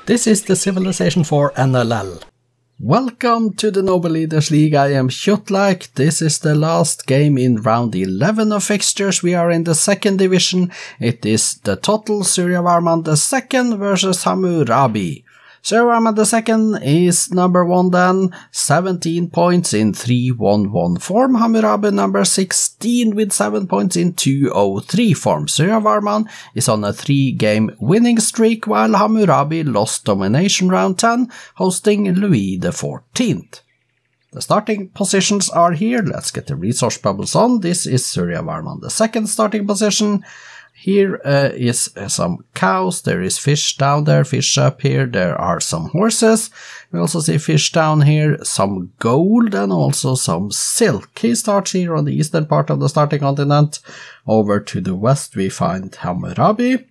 This is the civilization for NLL. Welcome to the Noble Leaders League. I am Kjotleik. This is the last game in round 11 of fixtures. We are in the second division. It is the total Suryavarman II versus Hammurabi. Suryavarman II is number 1 then, 17 points in 3-1-1 form. Hammurabi number 16 with 7 points in 2-0-3 form. Suryavarman is on a 3-game winning streak, while Hammurabi lost domination round 10, hosting Louis XIV. The starting positions are here. Let's get the resource bubbles on. This is Suryavarman II starting position. Here is some cows, there is fish down there, fish up here, there are some horses, we also see fish down here, some gold and also some silk. He starts here on the eastern part of the starting continent. Over to the west we find Hammurabi,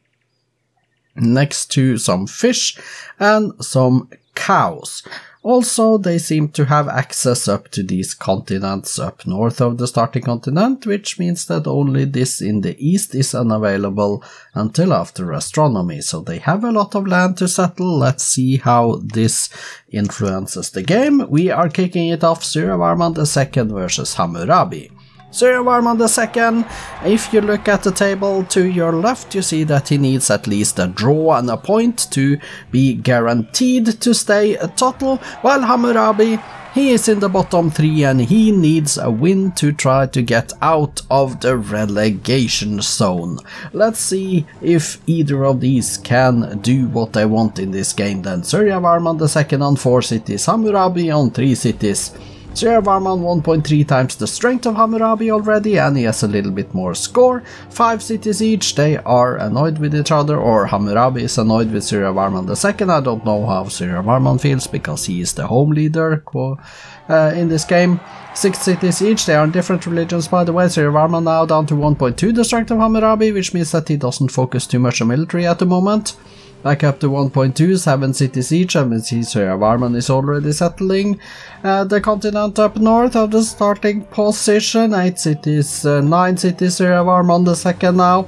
next to some fish and some cows. Also, they seem to have access up to these continents up north of the starting continent, which means that only this in the east is unavailable until after astronomy. So they have a lot of land to settle. Let's see how this influences the game. We are kicking it off, Suryavarman II versus Hammurabi. Suryavarman II, if you look at the table to your left, you see that he needs at least a draw and a point to be guaranteed to stay a total, while Hammurabi, he is in the bottom 3 and he needs a win to try to get out of the relegation zone. Let's see if either of these can do what they want in this game then. Suryavarman II on 4 cities, Hammurabi on 3 cities. Suryavarman 1.3 times the strength of Hammurabi already, and he has a little bit more score. 5 cities each, they are annoyed with each other, or Hammurabi is annoyed with Suryavarman II. I don't know how Suryavarman feels, because he is the home leader in this game. 6 cities each, they are in different religions by the way. Suryavarman now down to 1.2 the strength of Hammurabi, which means that he doesn't focus too much on military at the moment. Back up to 1.2, 7 cities each, and we see Suryavarman is already settling the continent up north of the starting position. 8 cities, 9 cities, Suryavarman II now.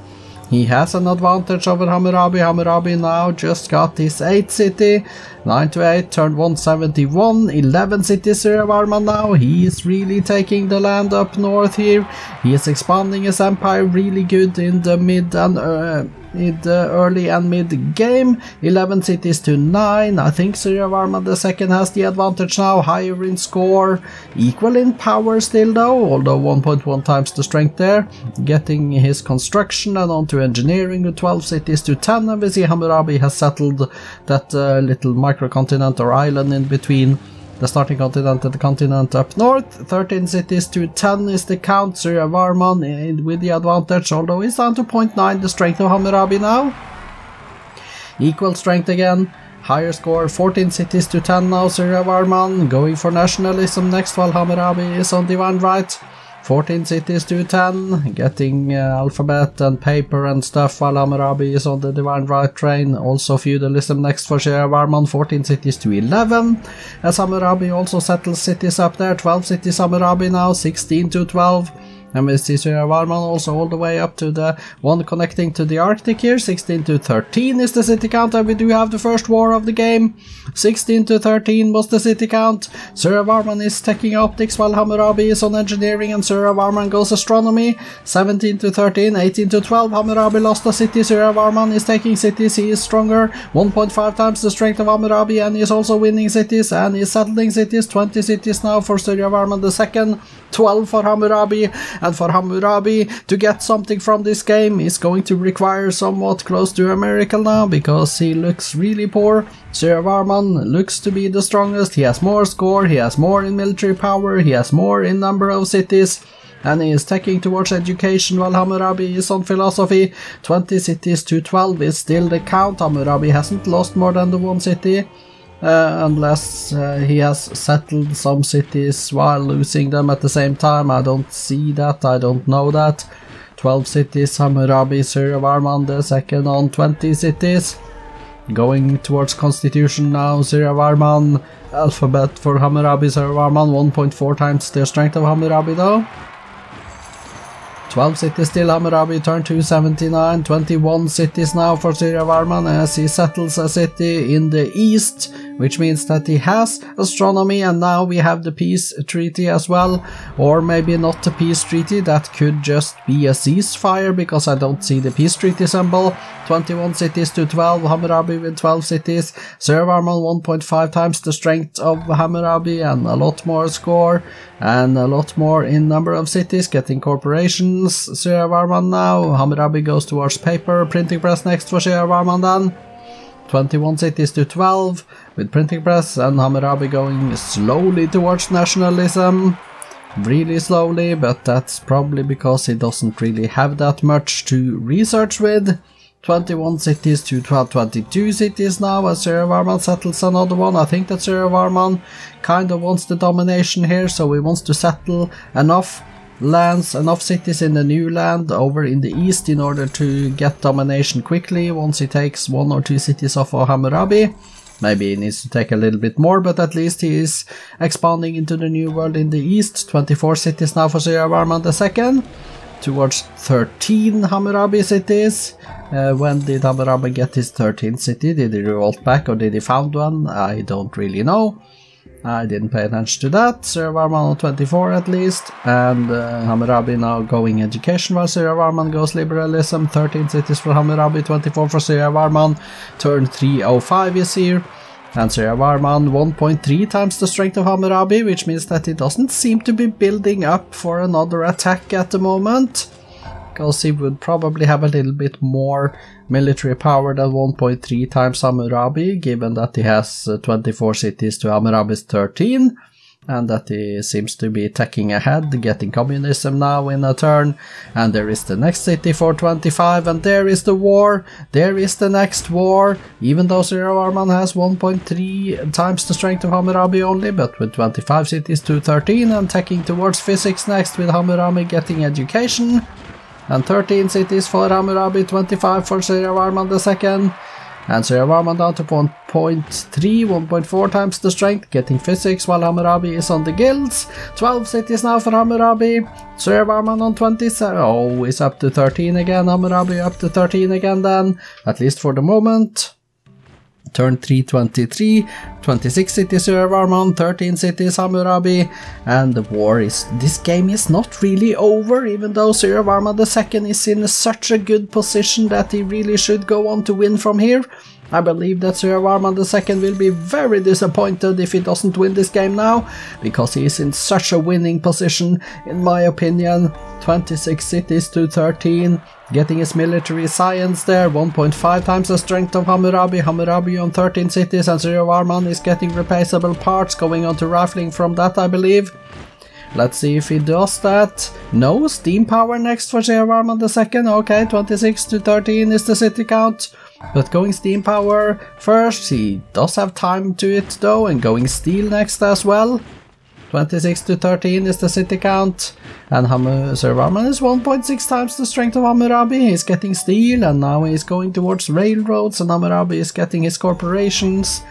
He has an advantage over Hammurabi. Hammurabi now just got his 8th city. 9 to 8 turned 171. 11 cities Suryavarman now. He is really taking the land up north here. He is expanding his empire really good in the mid and in the early and mid game. 11 cities to 9. I think Suryavarman II has the advantage now. Higher in score, equal in power still though, although 1.1 times the strength there. Getting his construction and onto engineering with 12 cities to 10, and we see Hammurabi has settled that little microcontinent or island in between the starting continent and the continent up north. 13 cities to 10 is the count. Suryavarman with the advantage, although he's down to 0.9 the strength of Hammurabi now. Equal strength again, higher score, 14 cities to 10 now. Suryavarman going for nationalism next, while Hammurabi is on divine right. 14 cities to 10, getting alphabet and paper and stuff, while Hammurabi is on the divine right train. Also feudalism next for Suryavarman, 14 cities to 11, as Hammurabi also settles cities up there. 12 cities Hammurabi now, 16 to 12. And we see Suryavarman also all the way up to the one connecting to the Arctic here. 16 to 13 is the city count, and we do have the first war of the game. 16 to 13 was the city count. Suryavarman is taking optics while Hammurabi is on engineering, and Suryavarman goes astronomy. 17 to 13, 18 to 12, Hammurabi lost a city. Suryavarman is taking cities, he is stronger. 1.5 times the strength of Hammurabi, and he is also winning cities, and he is settling cities. 20 cities now for Suryavarman II, 12 for Hammurabi. And for Hammurabi to get something from this game is going to require somewhat close to a miracle now, because he looks really poor. Suryavarman looks to be the strongest, he has more score, he has more in military power, he has more in number of cities, and he is taking towards education while Hammurabi is on philosophy. 20 cities to 12 is still the count. Hammurabi hasn't lost more than the 1 city. Unless he has settled some cities while losing them at the same time. I don't see that, I don't know that. 12 cities, Hammurabi, Suryavarman II on 20 cities. Going towards constitution now, Suryavarman, alphabet for Hammurabi, Suryavarman, 1.4 times the strength of Hammurabi though. 12 cities still Hammurabi, turn 279, 21 cities now for Suryavarman as he settles a city in the east, which means that he has astronomy, and now we have the peace treaty as well, or maybe not the peace treaty, that could just be a ceasefire because I don't see the peace treaty symbol. 21 cities to 12, Hammurabi with 12 cities, Suryavarman 1.5 times the strength of Hammurabi and a lot more score, and a lot more in number of cities, getting corporations. Suryavarman now, Hammurabi goes towards paper, printing press next for Suryavarman then. 21 cities to 12 with printing press, and Hammurabi going slowly towards nationalism. Really slowly, but that's probably because he doesn't really have that much to research with. 21 cities to 12, 22 cities now as Suryavarman settles another one. I think that Suryavarman kind of wants the domination here, so he wants to settle enough lands, enough cities in the new land over in the east in order to get domination quickly once he takes 1 or 2 cities off of Hammurabi. Maybe he needs to take a little bit more, but at least he is expanding into the new world in the east. 24 cities now for Suryavarman II, towards 13 Hammurabi cities. When did Hammurabi get his 13th city? Did he revolt back or did he found one? I don't really know. I didn't pay attention to that. Suryavarman on 24 at least, and Hammurabi now going education while Suryavarman goes liberalism. 13 cities for Hammurabi, 24 for Suryavarman. Turn 305 is here, and Suryavarman 1.3 times the strength of Hammurabi, which means that he doesn't seem to be building up for another attack at the moment, because he would probably have a little bit more military power than 1.3 times Hammurabi, given that he has 24 cities to Hammurabi's 13, and that he seems to be attacking ahead, getting communism now in a turn. And there is the next city for 25, and there is the war, there is the next war, even though Suryavarman has 1.3 times the strength of Hammurabi only, but with 25 cities to 13, and taking towards physics next with Hammurabi getting education. And 13 cities for Hammurabi, 25 for Suryavarman II, and Suryavarman down to 1.3, 1.4 times the strength, getting physics while Hammurabi is on the guilds. 12 cities now for Hammurabi, Suryavarman on 27, oh, he's up to 13 again, Hammurabi up to 13 again then, at least for the moment. Turn 323, 26 cities Suryavarman, 13 cities Hammurabi, and the war is, this game is not really over, even though Suryavarman II is in such a good position that he really should go on to win from here. I believe that Suryavarman II will be very disappointed if he doesn't win this game now, because he is in such a winning position, in my opinion. 26 cities to 13, getting his military science there, 1.5 times the strength of Hammurabi, Hammurabi on 13 cities, and Suryavarman is getting replaceable parts, going on to rifling from that, I believe. Let's see if he does that. No, steam power next for Suryavarman II, okay, 26 to 13 is the city count. But going steam power first, he does have time to it though, and going steel next as well. 26 to 13 is the city count, and Suryavarman is 1.6 times the strength of Hammurabi. He's getting steel, and now he's going towards railroads, and Hammurabi is getting his corporations.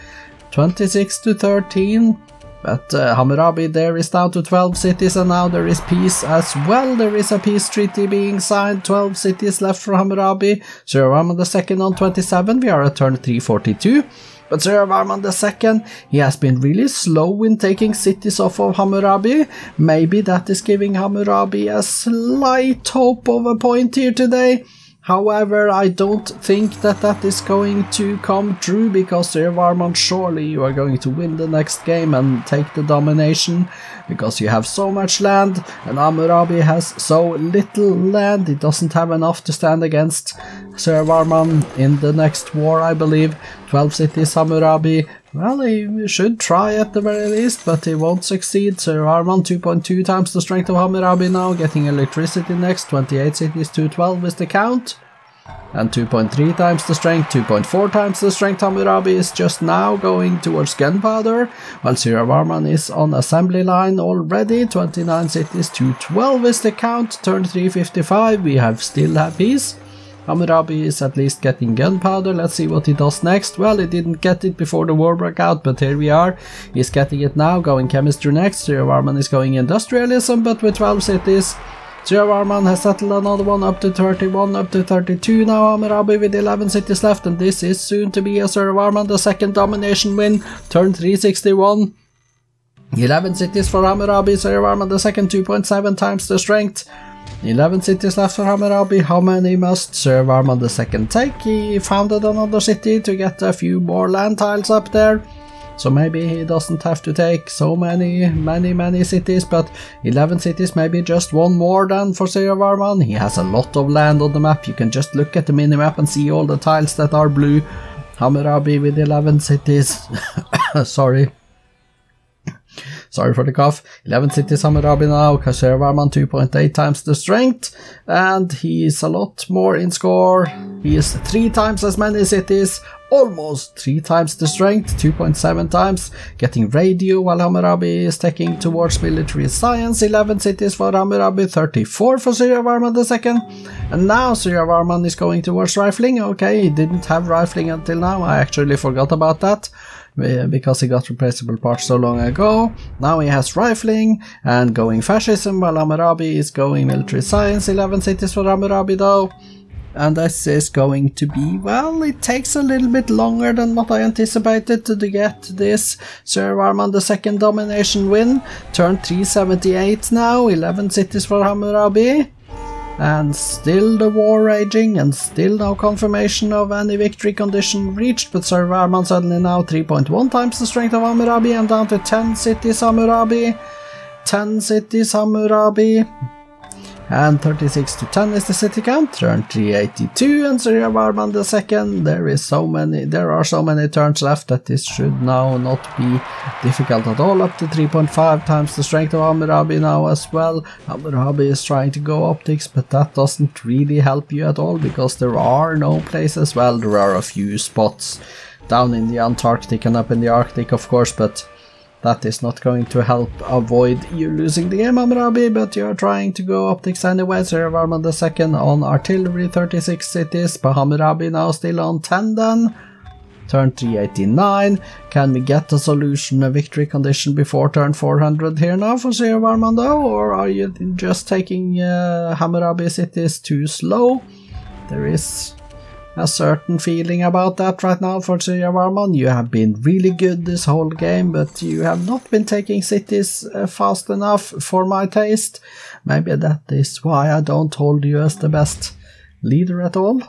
26 to 13, but Hammurabi there is down to 12 cities, and now there is peace as well. There is a peace treaty being signed, 12 cities left for Hammurabi. Suryavarman II on 27, we are at turn 342. But Suryavarman II, he has been really slow in taking cities off of Hammurabi. Maybe that is giving Hammurabi a slight hope of a point here today. However, I don't think that that is going to come true, because Suryavarman, surely you are going to win the next game and take the domination, because you have so much land, and Hammurabi has so little land. He doesn't have enough to stand against Suryavarman in the next war, I believe. 12 cities Hammurabi, well, he should try at the very least, but he won't succeed. Suryavarman 2.2 times the strength of Hammurabi now, getting electricity next. 28 cities to 12 is the count, and 2.3 times the strength, 2.4 times the strength. Hammurabi is just now going towards gunpowder, while Suryavarman is on assembly line already. 29 cities to 12 is the count. Turn 355, we still have peace. Hammurabi is at least getting gunpowder. Let's see what he does next. Well, he didn't get it before the war broke out, but here we are. He's getting it now, going chemistry next. Suryavarman is going industrialism, but with 12 cities. Suryavarman has settled another one up to 31, up to 32 now. Hammurabi with 11 cities left, and this is soon to be a Suryavarman the second domination win. Turn 361. 11 cities for Hammurabi, Suryavarman the second, 2.7 times the strength. 11 cities left for Hammurabi. How many must Suryavarman the second take? He founded another city to get a few more land tiles up there. So maybe he doesn't have to take so many cities, but 11 cities, maybe just one more than for Suryavarman. He has a lot of land on the map. You can just look at the minimap and see all the tiles that are blue. Hammurabi with 11 cities. Sorry for the cough. 11 cities Hammurabi now. Suryavarman 2.8 times the strength, and he's a lot more in score. He is 3 times as many cities, almost 3 times the strength, 2.7 times, getting radio while Hammurabi is taking towards military science. 11 cities for Hammurabi, 34 for Suryavarman II, and now Suryavarman is going towards rifling. Okay, he didn't have rifling until now. I actually forgot about that, because he got replaceable parts so long ago. Now he has rifling and going fascism, while Hammurabi is going military science. 11 cities for Hammurabi though. And this is going to be, well, it takes a little bit longer than what I anticipated to get this Suryavarman the second domination win. Turn 378 now, 11 cities for Hammurabi. And still the war raging, and still no confirmation of any victory condition reached, but Suryavarman suddenly now 3.1 times the strength of Hammurabi and down to 10 cities Hammurabi. 10 cities Hammurabi. And 36 to 10 is the city count. Turn 382 and Suryavarman II. There are so many turns left that this should now not be difficult at all. Up to 3.5 times the strength of Hammurabi now as well. Hammurabi is trying to go optics, but that doesn't really help you at all, because there are no places. Well, there are a few spots down in the Antarctic and up in the Arctic, of course, but that is not going to help avoid you losing the game, Hammurabi, but you're trying to go optics anyway. Suryavarman II on artillery, 36 cities, but Hammurabi now still on 10 then. Turn 389. Can we get a solution, a victory condition before turn 400 here now for Suryavarman though, or are you just taking Hammurabi cities too slow? There is a certain feeling about that right now for Suryavarman. You have been really good this whole game, but you have not been taking cities fast enough for my taste. Maybe that is why I don't hold you as the best leader at all.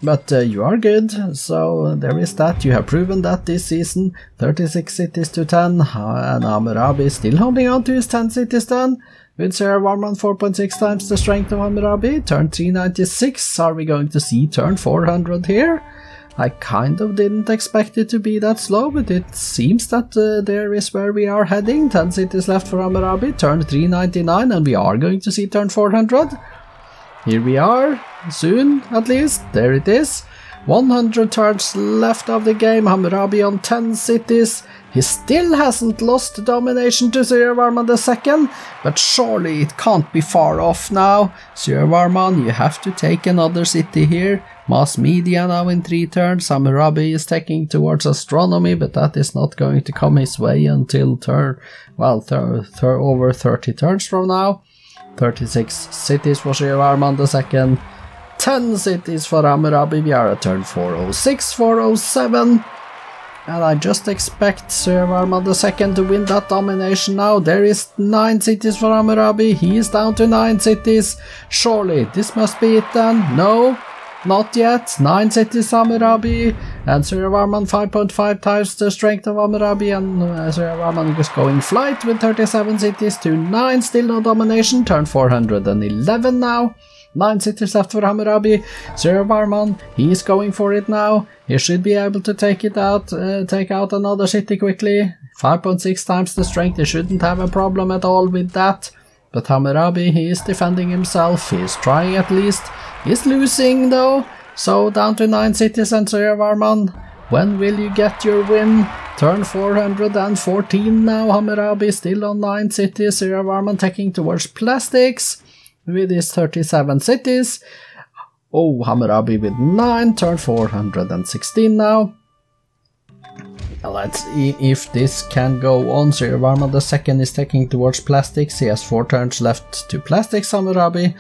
But you are good, so there is that. You have proven that this season. 36 cities to 10, and Hammurabi is still holding on to his 10 cities then. With Suryavarman 4.6 times the strength of Hammurabi. Turn 396. Are we going to see turn 400 here? I kind of didn't expect it to be that slow, but it seems that there is where we are heading. 10 cities left for Hammurabi. Turn 399, and we are going to see turn 400. Here we are, soon at least. There it is. 100 turns left of the game. Hammurabi on 10 cities. He still hasn't lost domination to Suryavarman II, but surely it can't be far off now. Suryavarman, you have to take another city here. Mass media now in 3 turns. Hammurabi is taking towards astronomy, but that is not going to come his way until over 30 turns from now. 36 cities for Suryavarman II. 10 cities for Hammurabi. We are at turn 406, 407. And I just expect Suryavarman II to win that domination now. There is 9 cities for Hammurabi. He is down to 9 cities. Surely this must be it then. No, not yet. 9 cities Hammurabi. And Suryavarman 5.5 times the strength of Hammurabi. And Suryavarman is going flight with 37 cities to 9. Still no domination. Turn 411 now. 9 cities left for Hammurabi. Suryavarman, he is going for it now. He should be able to take out another city quickly. 5.6 times the strength. He shouldn't have a problem at all with that. But Hammurabi, he is defending himself. He is trying at least. He's losing though. So down to 9 cities, and Suryavarman, when will you get your win? Turn 414 now. Hammurabi still on 9 cities. Suryavarman taking towards plastics with his 37 cities. Oh, Hammurabi with 9, turn 416 now. Let's see if this can go on. Suryavarman II is taking towards plastics. He has 4 turns left to plastics. Hammurabi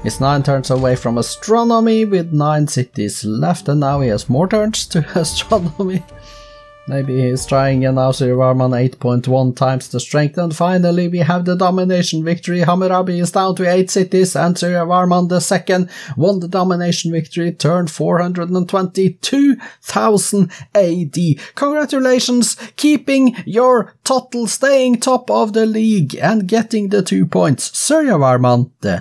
is 9 turns away from astronomy with 9 cities left, and now he has more turns to astronomy. Maybe he's trying, and now Suryavarman 8.1 times the strength, and finally we have the domination victory. Hammurabi is down to 8 cities, and Suryavarman II won the domination victory, turn 422,000 AD. Congratulations, keeping your total, staying top of the league, and getting the 2 points, Suryavarman II.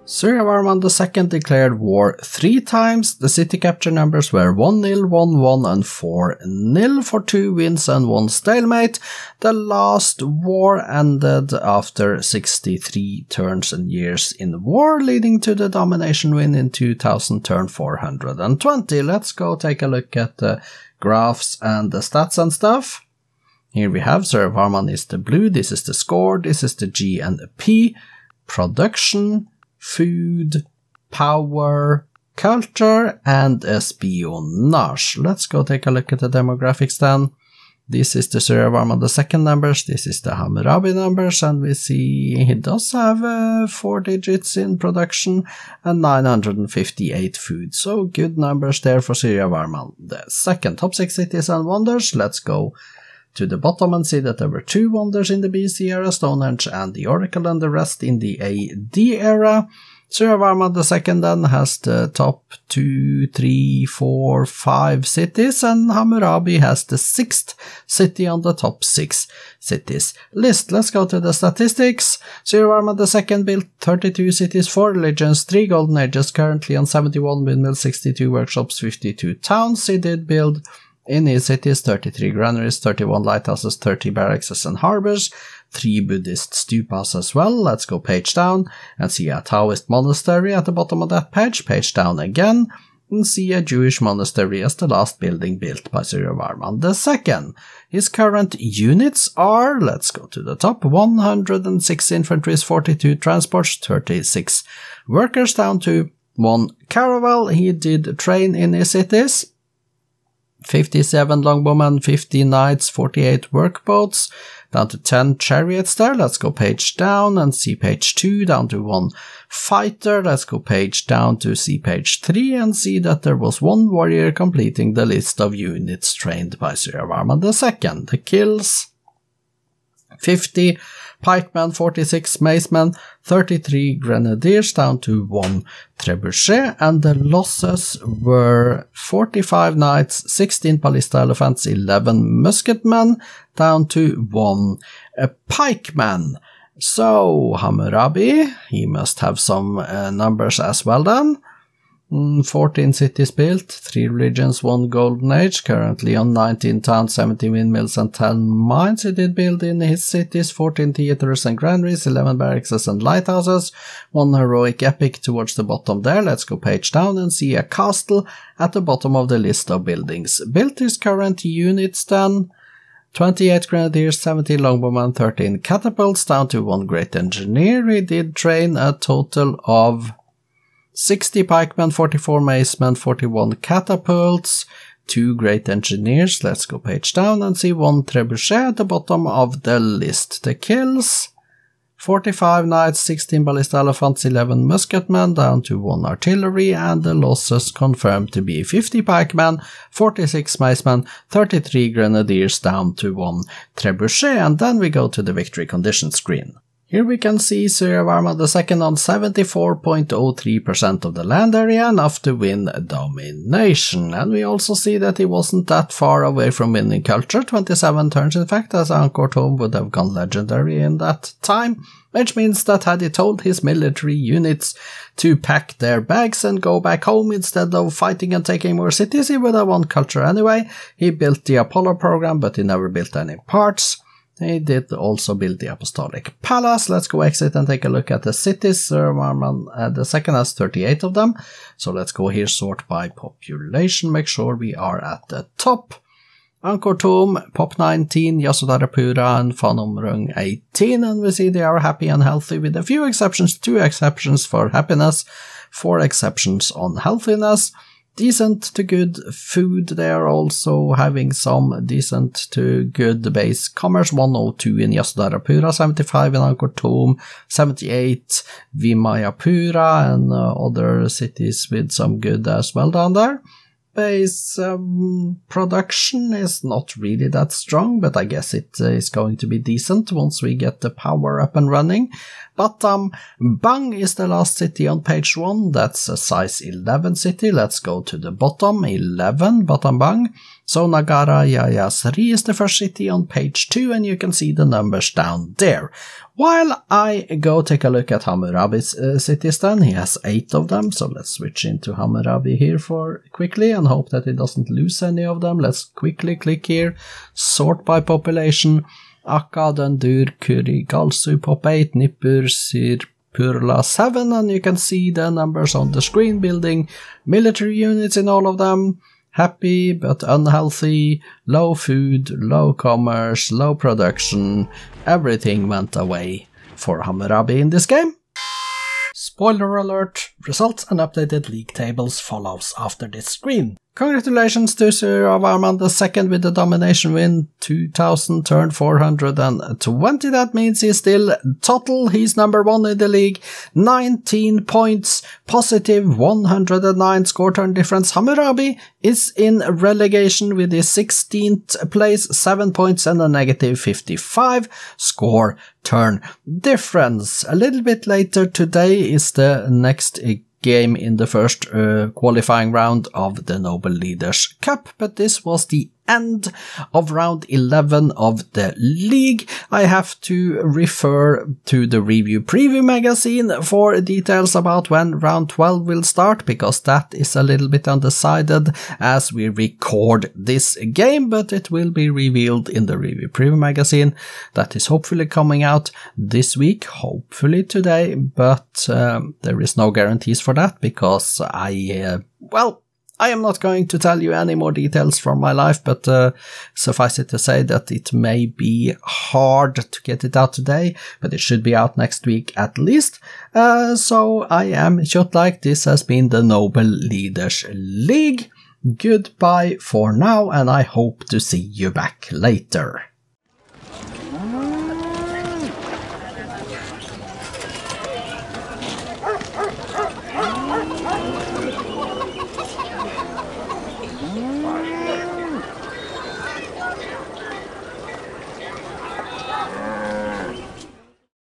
Suryavarman II declared war 3 times. The city capture numbers were 1-0, 1-1 and 4-0 for 2 wins and 1 stalemate. The last war ended after 63 turns and years in war, leading to the domination win in 2000, turn 420. Let's go take a look at the graphs and the stats and stuff. Here we have Suryavarman is the blue, this is the score, this is the G and the P, production, food, power, culture, and espionage. Let's go take a look at the demographics then. This is the Suryavarman II numbers, this is the Hammurabi numbers, and we see he does have 4 digits in production and 958 food. So good numbers there for Suryavarman II. Top 6 cities and wonders. Let's go to the bottom and see that there were 2 wonders in the BC era, Stonehenge and the Oracle, and the rest in the AD era. Suryavarman II then has the top 2, 3, 4, 5 cities, and Hammurabi has the 6th city on the top 6 cities list. Let's go to the statistics. Suryavarman II built 32 cities, 4 religions, 3 golden ages, currently on 71 windmills, 62 workshops, 52 towns. He did build in his cities 33 granaries, 31 lighthouses, 30 barracks and harbors, 3 Buddhist stupas as well. Let's go page down and see a Taoist monastery at the bottom of that page. Page down again and see a Jewish monastery as the last building built by Suryavarman II. His current units are, let's go to the top, 106 infantries, 42 transports, 36 workers, down to 1 caravel. He did train in his cities. 57 longbowmen, 50 knights, 48 workboats, down to 10 chariots there. Let's go page down and see page 2, down to 1 fighter. Let's go page down to see page 3 and see that there was 1 warrior completing the list of units trained by Suryavarman II. The kills: 50 pikemen, 46 macemen, 33 grenadiers, down to 1 trebuchet, and the losses were 45 knights, 16 ballista elephants, 11 musketmen, down to 1 pikeman. So, Hammurabi, he must have some numbers as well then. 14 cities built, 3 religions, 1 golden age, currently on 19 towns, 70 windmills and 10 mines he did build in his cities, 14 theatres and granaries, 11 barracks and lighthouses, 1 heroic epic towards the bottom there. Let's go page down and see a castle at the bottom of the list of buildings. Built his current units then: 28 grenadiers, 17 longbowmen, 13 catapults, down to 1 great engineer. He did train a total of 60 pikemen, 44 macemen, 41 catapults, 2 great engineers. Let's go page down and see 1 trebuchet at the bottom of the list. The kills: 45 knights, 16 ballista elephants, 11 musketmen, down to 1 artillery, and the losses confirmed to be 50 pikemen, 46 macemen, 33 grenadiers, down to 1 trebuchet. And then we go to the victory condition screen. Here we can see Suryavarman II on 74.03% of the land area, enough to win domination. And we also see that he wasn't that far away from winning culture, 27 turns in fact, as Angkor Thom would have gone legendary in that time, which means that had he told his military units to pack their bags and go back home instead of fighting and taking more cities, he would have won culture anyway. He built the Apollo program, but he never built any parts. He did also build the Apostolic Palace. Let's go exit and take a look at the cities. Suryavarman II has 38 of them. So let's go here, sort by population, make sure we are at the top. Angkor Thom, Pop 19, Yasodharapura and Phanomrung 18. And we see they are happy and healthy with a few exceptions, 2 exceptions for happiness, 4 exceptions on healthiness. Decent to good food. They are also having some decent to good base commerce. 102 in Yasodharapura, 75 in Angkor Thom, 78 Vimayapura, and other cities with some good as well down there. Base production is not really that strong, but I guess it is going to be decent once we get the power up and running. But Bang is the last city on page 1. That's a size 11 city. Let's go to the bottom, 11, bottom Bang. So Nagara Jayasri is the first city on page 2, and you can see the numbers down there. While I go take a look at Hammurabi's cities then, he has 8 of them, so let's switch into Hammurabi here for quickly and hope that he doesn't lose any of them. Let's quickly click here, sort by population. Akka, Dendur, Kuri, Galsu, Pop 8, Nippur, Sir, Purla 7, and you can see the numbers on the screen, building military units in all of them. Happy but unhealthy, low food, low commerce, low production, everything went away for Hammurabi in this game. Spoiler alert, results and updated league tables follows after this screen. Congratulations to Suryavarman II with the domination win, 2000 turn 420. That means he's still total, he's number 1 in the league, 19 points, positive 109 score turn difference. Hammurabi is in relegation with his 16th place, 7 points and a negative 55 score turn difference. A little bit later today is the next game in the first qualifying round of the Noble Leaders Cup, but this was the end of round 11 of the league. I have to refer to the review preview magazine for details about when round 12 will start, because that is a little bit undecided as we record this game, but it will be revealed in the review preview magazine. That is hopefully coming out this week, hopefully today, but there is no guarantees for that, because I am not going to tell you any more details from my life, but suffice it to say that it may be hard to get it out today, but it should be out next week at least. So I am Kjotleik. This has been the Noble Leaders League. goodbye for now, and I hope to see you back later.